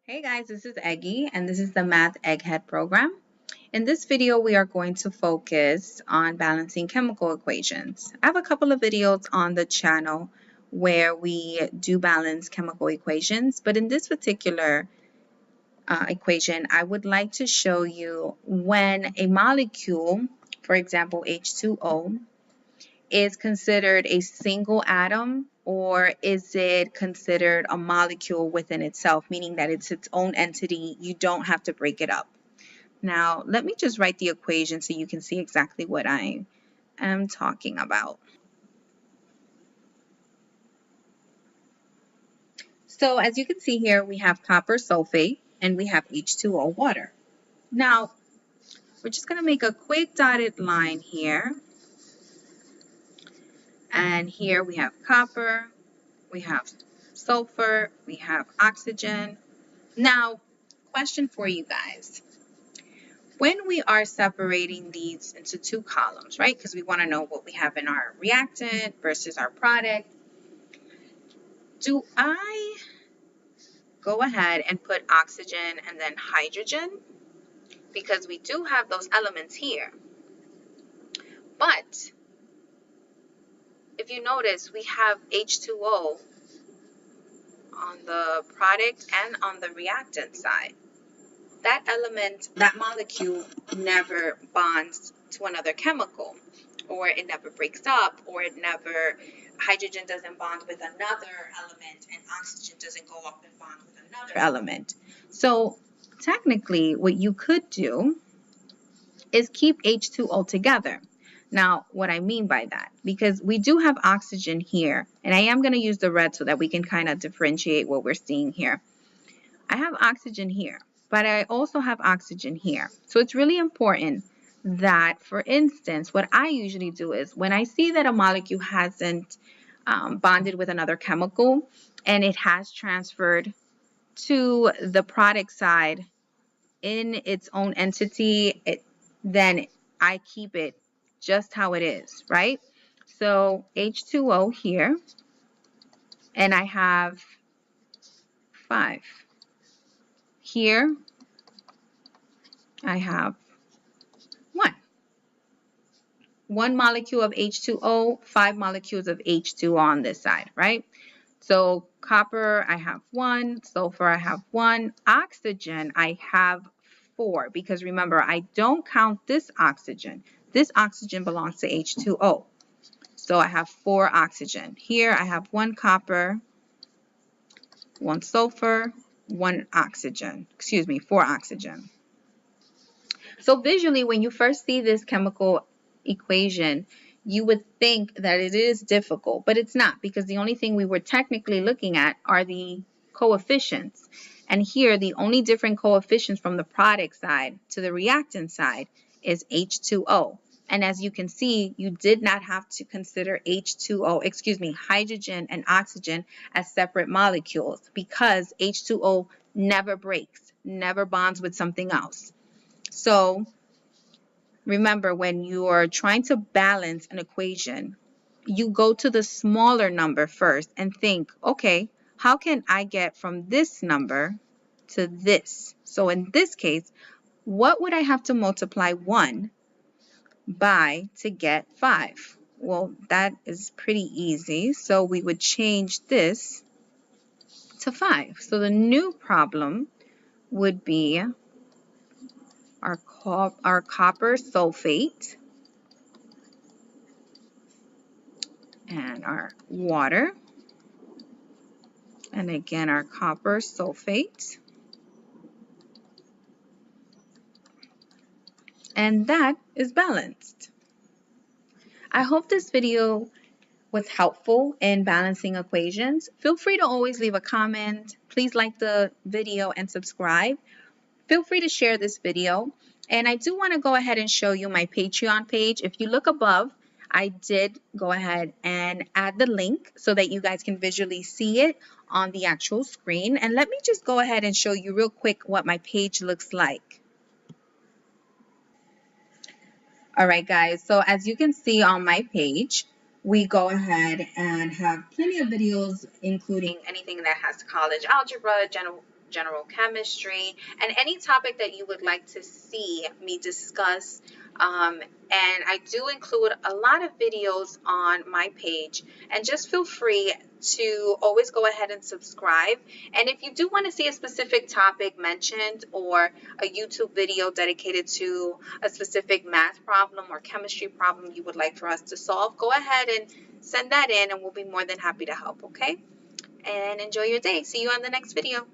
Hey guys, this is Eggy and this is the Math Egghead program. In this video, we are going to focus on balancing chemical equations. I have a couple of videos on the channel where we do balance chemical equations, but in this particular equation, I would like to show you when a molecule, for example, H2O, is considered a single atom, or is it considered a molecule within itself, meaning that it's its own entity, you don't have to break it up. Now, let me just write the equation so you can see exactly what I am talking about. So as you can see here, we have copper sulfate and we have H2O water. Now, we're just going to make a quick dotted line here. And here we have copper, we have sulfur, we have oxygen. Now, question for you guys. When we are separating these into two columns, right, because we want to know what we have in our reactant versus our product, do I go ahead and put oxygen and then hydrogen? Because we do have those elements here. But if you notice, we have H2O on the product and on the reactant side. That element, that molecule never bonds to another chemical, or it never breaks up, or hydrogen doesn't bond with another element, and oxygen doesn't go up and bond with another element. So technically, what you could do is keep H2O together. Now, what I mean by that, because we do have oxygen here, and I am going to use the red so that we can kind of differentiate what we're seeing here. I have oxygen here, but I also have oxygen here. So it's really important that, for instance, what I usually do is when I see that a molecule hasn't bonded with another chemical and it has transferred to the product side in its own entity, then I keep it just how it is, right? So H2O here, and I have 5. Here, I have 1 molecule of H2O, 5 molecules of H2 on this side, right? So copper, I have 1. Sulfur, I have 1. Oxygen, I have 4. Because remember, I don't count this oxygen. This oxygen belongs to H2O. So I have 4 oxygen. Here, I have 1 copper, 1 sulfur, 1 oxygen. Excuse me, 4 oxygen. So visually, when you first see this chemical equation, you would think that it is difficult, but it's not, because the only thing we were technically looking at are the coefficients. And here, the only different coefficients from the product side to the reactant side is H2O. And as you can see, you did not have to consider hydrogen and oxygen as separate molecules, because H2O never breaks, never bonds with something else. So remember, when you are trying to balance an equation, you go to the smaller number first and think, okay, how can I get from this number to this? So in this case, what would I have to multiply 1 by to get 5? Well, that is pretty easy. So we would change this to 5. So the new problem would be our copper sulfate and our water, and again our copper sulfate, and that is balanced. I hope this video was helpful in balancing equations. Feel free to always leave a comment. Please like the video and subscribe. Feel free to share this video. And I do want to go ahead and show you my Patreon page. If you look above, I did go ahead and add the link so that you guys can visually see it on the actual screen. And let me just go ahead and show you real quick what my page looks like. All right, guys, so as you can see on my page, we go ahead and have plenty of videos, including anything that has college algebra, general chemistry, and any topic that you would like to see me discuss. And I do include a lot of videos on my page, and just feel free to always go ahead and subscribe. And if you do want to see a specific topic mentioned or a YouTube video dedicated to a specific math problem or chemistry problem you would like for us to solve, go ahead and send that in and we'll be more than happy to help, okay? And enjoy your day. See you on the next video.